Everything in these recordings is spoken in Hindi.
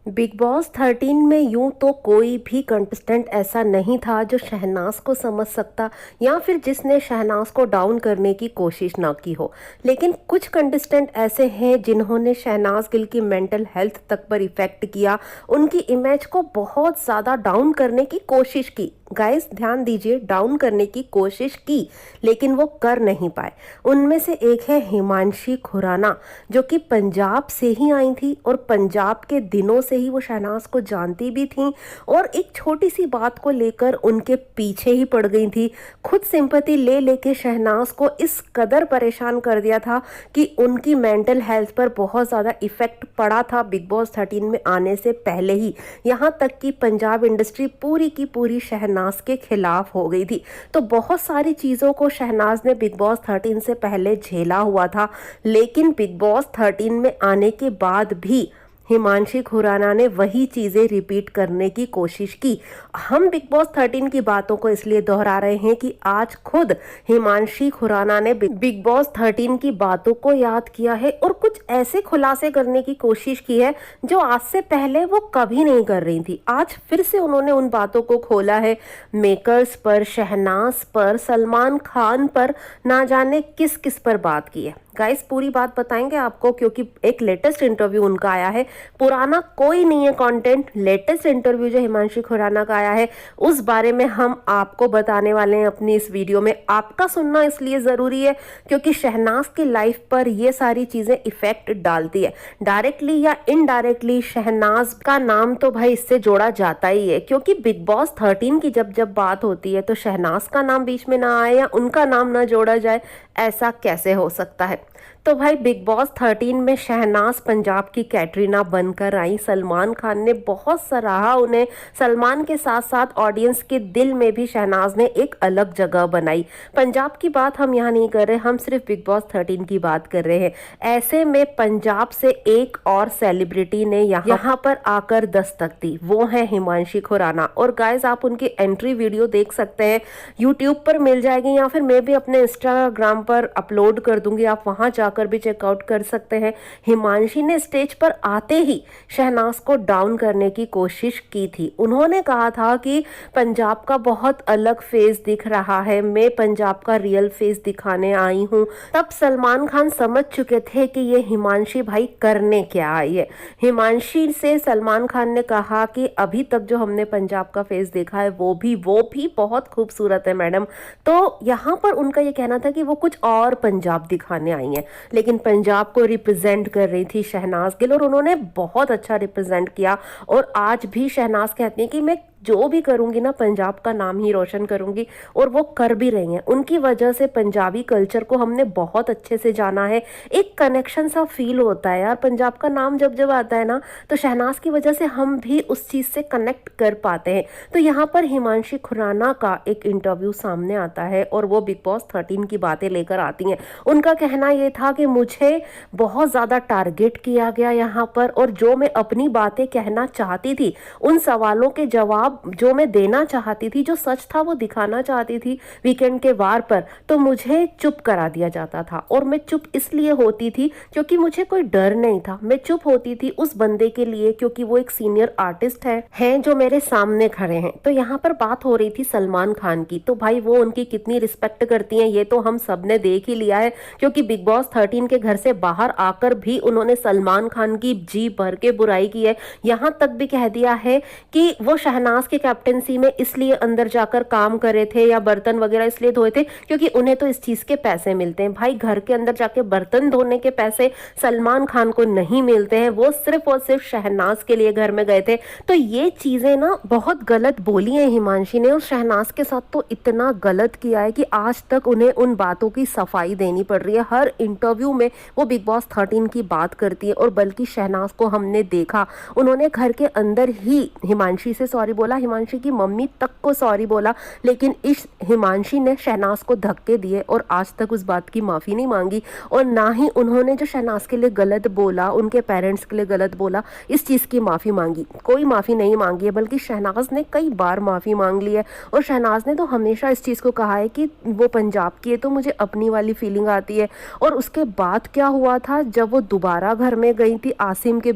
बिग बॉस 13 में यूं तो कोई भी कंटेस्टेंट ऐसा नहीं था जो शहनाज को समझ सकता या फिर जिसने शहनाज को डाउन करने की कोशिश ना की हो। लेकिन कुछ कंटेस्टेंट ऐसे हैं जिन्होंने शहनाज गिल की मेंटल हेल्थ तक पर इफेक्ट किया, उनकी इमेज को बहुत ज़्यादा डाउन करने की कोशिश की। गाइस ध्यान दीजिए, डाउन करने की कोशिश की लेकिन वो कर नहीं पाए। उनमें से एक है हिमांशी खुराना, जो कि पंजाब से ही आई थी और पंजाब के दिनों से ही वो शहनाज को जानती भी थी और एक छोटी सी बात को लेकर उनके पीछे ही पड़ गई थी। खुद सिंपैथी ले लेके शहनाज को इस कदर परेशान कर दिया था कि उनकी मेंटल हेल्थ पर बहुत ज़्यादा इफेक्ट पड़ा था बिग बॉस 13 में आने से पहले ही। यहाँ तक कि पंजाब इंडस्ट्री पूरी की पूरी शहनाज के खिलाफ हो गई थी। तो बहुत सारी चीज़ों को शहनाज ने बिग बॉस 13 से पहले झेला हुआ था, लेकिन बिग बॉस 13 में आने के बाद भी हिमांशी खुराना ने वही चीज़ें रिपीट करने की कोशिश की। हम बिग बॉस 13 की बातों को इसलिए दोहरा रहे हैं कि आज खुद हिमांशी खुराना ने बिग बॉस 13 की बातों को याद किया है और कुछ ऐसे खुलासे करने की कोशिश की है जो आज से पहले वो कभी नहीं कर रही थी। आज फिर से उन्होंने उन बातों को खोला है, मेकर्स पर, शहनाज पर, सलमान खान पर, ना जाने किस किस पर बात की है। गाइस पूरी बात बताएंगे आपको, क्योंकि एक लेटेस्ट इंटरव्यू उनका आया है। पुराना कोई नहीं है कंटेंट, लेटेस्ट इंटरव्यू जो हिमांशी खुराना का आया है उस बारे में हम आपको बताने वाले हैं अपनी इस वीडियो में। आपका सुनना इसलिए ज़रूरी है क्योंकि शहनाज की लाइफ पर ये सारी चीज़ें इफेक्ट डालती है, डायरेक्टली या इनडायरेक्टली। शहनाज का नाम तो भाई इससे जोड़ा जाता ही है, क्योंकि बिग बॉस 13 की जब जब बात होती है तो शहनाज का नाम बीच में ना आए या उनका नाम ना जोड़ा जाए, ऐसा कैसे हो सकता है। तो भाई बिग बॉस 13 में शहनाज पंजाब की कैटरीना बनकर आई। सलमान खान ने बहुत सराहा उन्हें। सलमान के साथ साथ ऑडियंस के दिल में भी शहनाज ने एक अलग जगह बनाई। पंजाब की बात हम यहाँ नहीं कर रहे, हम सिर्फ बिग बॉस 13 की बात कर रहे हैं। ऐसे में पंजाब से एक और सेलिब्रिटी ने यहाँ पर आकर दस्तक दी, वो है हिमांशी खुराना। और गाइज आप उनकी एंट्री वीडियो देख सकते हैं, यूट्यूब पर मिल जाएगी या फिर मैं भी अपने इंस्टाग्राम पर अपलोड कर दूंगी, आप वहां जाकर भी चेकआउट कर सकते हैं। हिमांशी ने स्टेज पर आते ही शहनाज को डाउन करने की कोशिश की थी। उन्होंने कहा था कि पंजाब का बहुत अलग फेस दिख रहा है, मैं पंजाब का रियल फेस दिखाने आई हूँ। तब सलमान खान समझ चुके थे कि ये हिमांशी भाई करने क्या आई है। हिमांशी से सलमान खान ने कहा कि अभी तक जो हमने पंजाब का फेस देखा है वो भी बहुत खूबसूरत है मैडम। तो यहाँ पर उनका ये कहना था कि वो कुछ और पंजाब दिखाने आई हैं, लेकिन पंजाब को रिप्रेजेंट कर रही थी शहनाज गिल और उन्होंने बहुत अच्छा रिप्रेजेंट किया। और आज भी शहनाज कहती हैं कि मैं जो भी करूंगी ना पंजाब का नाम ही रोशन करूंगी, और वो कर भी रही हैं। उनकी वजह से पंजाबी कल्चर को हमने बहुत अच्छे से जाना है, एक कनेक्शन सा फील होता है यार। पंजाब का नाम जब जब आता है ना तो शहनाज की वजह से हम भी उस चीज़ से कनेक्ट कर पाते हैं। तो यहाँ पर हिमांशी खुराना का एक इंटरव्यू सामने आता है और वो बिग बॉस 13 की बातें लेकर आती हैं। उनका कहना ये था कि मुझे बहुत ज़्यादा टारगेट किया गया यहाँ पर, और जो मैं अपनी बातें कहना चाहती थी, उन सवालों के जवाब जो मैं देना चाहती थी, जो सच था वो दिखाना चाहती थी वीकेंड के वार पर, तो मुझे चुप करा दिया जाता था। और मैं चुप इसलिए होती थी क्योंकि मुझे कोई डर नहीं था। मैं चुप होती थी उस बंदे के लिए क्योंकि वो एक सीनियर आर्टिस्ट हैं जो मेरे सामने खड़े हैं। तो यहाँ पर बात हो रही थी सलमान खान की, तो भाई वो उनकी कितनी रिस्पेक्ट करती हैं ये तो हम सब ने देख ही लिया है, क्योंकि बिग बॉस 13 के घर से बाहर आकर भी उन्होंने सलमान खान की जी भर के बुराई की है। यहाँ तक भी कह दिया है कि वो शहनाज के कैप्टेंसी में इसलिए अंदर जाकर काम कर रहे थे या बर्तन वगैरह इसलिए धोए थे क्योंकि उन्हें तो इस चीज के पैसे मिलते हैं। भाई घर के अंदर जाके बर्तन धोने के पैसे सलमान खान को नहीं मिलते हैं, वो सिर्फ और सिर्फ शहनाज के लिए घर में गए थे। तो ये चीजें ना बहुत गलत बोली है हिमांशी ने, और शहनाज के साथ तो इतना गलत किया है कि आज तक उन्हें उन बातों की सफाई देनी पड़ रही है। हर इंटरव्यू में वो बिग बॉस 13 की बात करती है, और बल्कि शहनाज को हमने देखा उन्होंने घर के अंदर ही हिमांशी से सॉरी बोला बोला, हिमांशी की मम्मी तक को सॉरी बोला, लेकिन इस हिमांशी ने शहनाज को धक्के दिए और आज तक उस बात की माफ़ी नहीं मांगी। और ना ही उन्होंने जो शहनाज के लिए गलत बोला, उनके पेरेंट्स के लिए गलत बोला, इस चीज़ की माफ़ी मांगी, कोई माफ़ी नहीं मांगी है। बल्कि शहनाज ने कई बार माफ़ी मांग ली है और शहनाज ने तो हमेशा इस चीज़ को कहा है कि वो पंजाब की है तो मुझे अपनी वाली फीलिंग आती है। और उसके बाद क्या हुआ था, जब वो दोबारा घर में गई थी आसिम के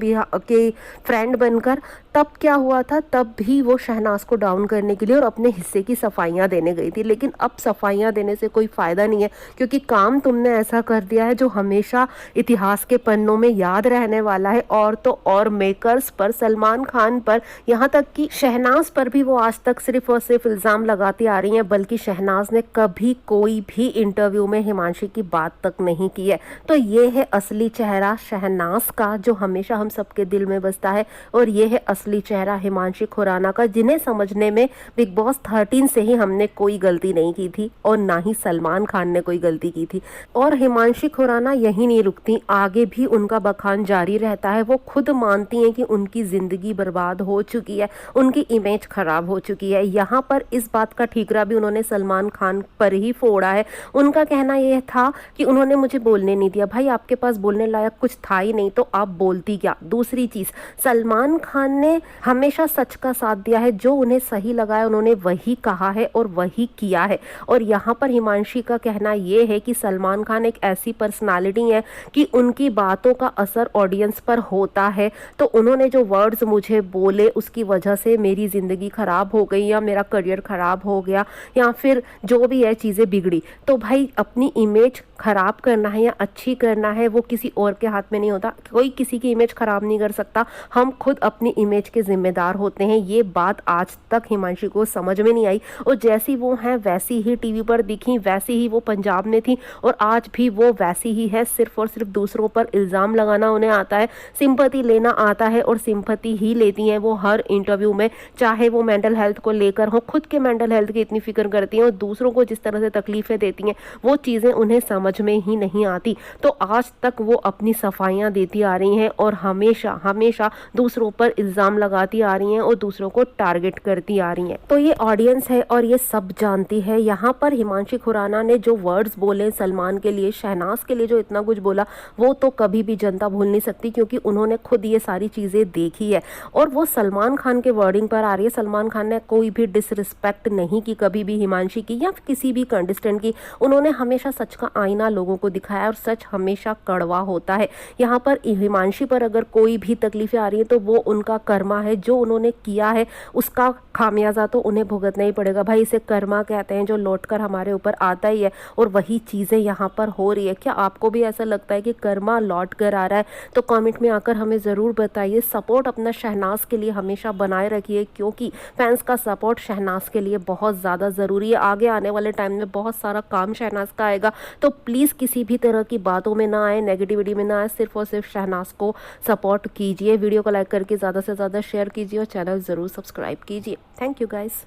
फ्रेंड बनकर, तब क्या हुआ था, तब भी वो शहनाज को डाउन करने के लिए और अपने हिस्से की सफाइयाँ देने गई थी। लेकिन अब सफाइयाँ देने से कोई फ़ायदा नहीं है, क्योंकि काम तुमने ऐसा कर दिया है जो हमेशा इतिहास के पन्नों में याद रहने वाला है। और तो और मेकर्स पर, सलमान खान पर, यहाँ तक कि शहनाज पर भी वो आज तक सिर्फ और सिर्फ इल्ज़ाम लगाती आ रही हैं। बल्कि शहनाज ने कभी कोई भी इंटरव्यू में हिमांशी की बात तक नहीं की है। तो ये है असली चेहरा शहनाज का, जो हमेशा हम सबके दिल में बसता है। और ये है असली चेहरा हिमांशी खुराना का, जिन्हें समझने में बिग बॉस 13 से ही हमने कोई गलती नहीं की थी और ना ही सलमान खान ने कोई गलती की थी। और हिमांशी खुराना यही नहीं रुकती, आगे भी उनका बखान जारी रहता है। वो खुद मानती हैं कि उनकी ज़िंदगी बर्बाद हो चुकी है, उनकी इमेज खराब हो चुकी है। यहाँ पर इस बात का ठीकरा भी उन्होंने सलमान खान पर ही फोड़ा है। उनका कहना यह था कि उन्होंने मुझे बोलने नहीं दिया। भाई आपके पास बोलने लायक कुछ था ही नहीं तो आप बोलती क्या। दूसरी चीज़, सलमान खान ने हमेशा सच का साथ दिया है, जो उन्हें सही लगा है उन्होंने वही कहा है और वही किया है। और यहाँ पर हिमांशी का कहना ये है कि सलमान खान एक ऐसी पर्सनालिटी है कि उनकी बातों का असर ऑडियंस पर होता है। तो उन्होंने जो वर्ड्स मुझे बोले उसकी वजह से मेरी ज़िंदगी ख़राब हो गई या मेरा करियर ख़राब हो गया या फिर जो भी है चीज़ें बिगड़ी। तो भाई अपनी इमेज ख़राब करना है या अच्छी करना है वो किसी और के हाथ में नहीं होता। कोई किसी की इमेज ख़राब नहीं कर सकता, हम खुद अपनी इमेज के जिम्मेदार होते हैं। ये बात आज तक हिमांशी को समझ में नहीं आई और जैसी वो हैं वैसी ही टीवी पर दिखी, वैसी ही वो पंजाब में थी और आज भी वो वैसी ही है। सिर्फ और सिर्फ दूसरों पर इल्ज़ाम लगाना उन्हें आता है, सिंपैथी लेना आता है और सिंपैथी ही लेती हैं वो हर इंटरव्यू में। चाहे वो मेंटल हेल्थ को लेकर हो, खुद के मेंटल हेल्थ की इतनी फिक्र करती हैं और दूसरों को जिस तरह से तकलीफ़ें देती हैं वो चीज़ें उन्हें समझ में ही नहीं आती। तो आज तक वो अपनी सफाइयाँ देती आ रही हैं और हमेशा हमेशा दूसरों पर इल्ज़ाम लगाती आ रही हैं और दूसरों को टारगेट करती आ रही हैं। तो ये ऑडियंस है और ये सब जानती है। यहाँ पर हिमांशी खुराना ने जो वर्ड्स बोले सलमान के लिए, शहनाज के लिए जो इतना कुछ बोला, वो तो कभी भी जनता भूल नहीं सकती, क्योंकि उन्होंने खुद ये सारी चीज़ें देखी है। और वो सलमान खान के वर्डिंग पर आ रही है। सलमान खान ने कोई भी डिसरिस्पेक्ट नहीं की कभी भी हिमांशी की या किसी भी कंटेस्टेंट की। उन्होंने हमेशा सच का आईना लोगों को दिखाया और सच हमेशा कड़वा होता है। यहाँ पर हिमांशी पर अगर कोई भी तकलीफें आ रही हैं तो वो उनका कर्मा है, जो उन्होंने किया है उसका खामियाजा तो उन्हें भुगतना ही पड़ेगा। भाई इसे कर्मा कहते हैं, जो लौटकर हमारे ऊपर आता ही है और वही चीज़ें यहाँ पर हो रही है। क्या आपको भी ऐसा लगता है कि कर्मा लौट कर आ रहा है? तो कमेंट में आकर हमें ज़रूर बताइए। सपोर्ट अपना शहनाज के लिए हमेशा बनाए रखिए, क्योंकि फैंस का सपोर्ट शहनाज के लिए बहुत ज़्यादा ज़रूरी है। आगे आने वाले टाइम में बहुत सारा काम शहनाज का आएगा, तो प्लीज़ किसी भी तरह की बातों में ना आए, नेगेटिविटी में ना आए, सिर्फ और सिर्फ शहनाज को सपोर्ट कीजिए। वीडियो को लाइक करके ज़्यादा से ज़्यादा शेयर कीजिए और चैनल ज़रूर सब्सक्राइब कीजिए। Thank you guys.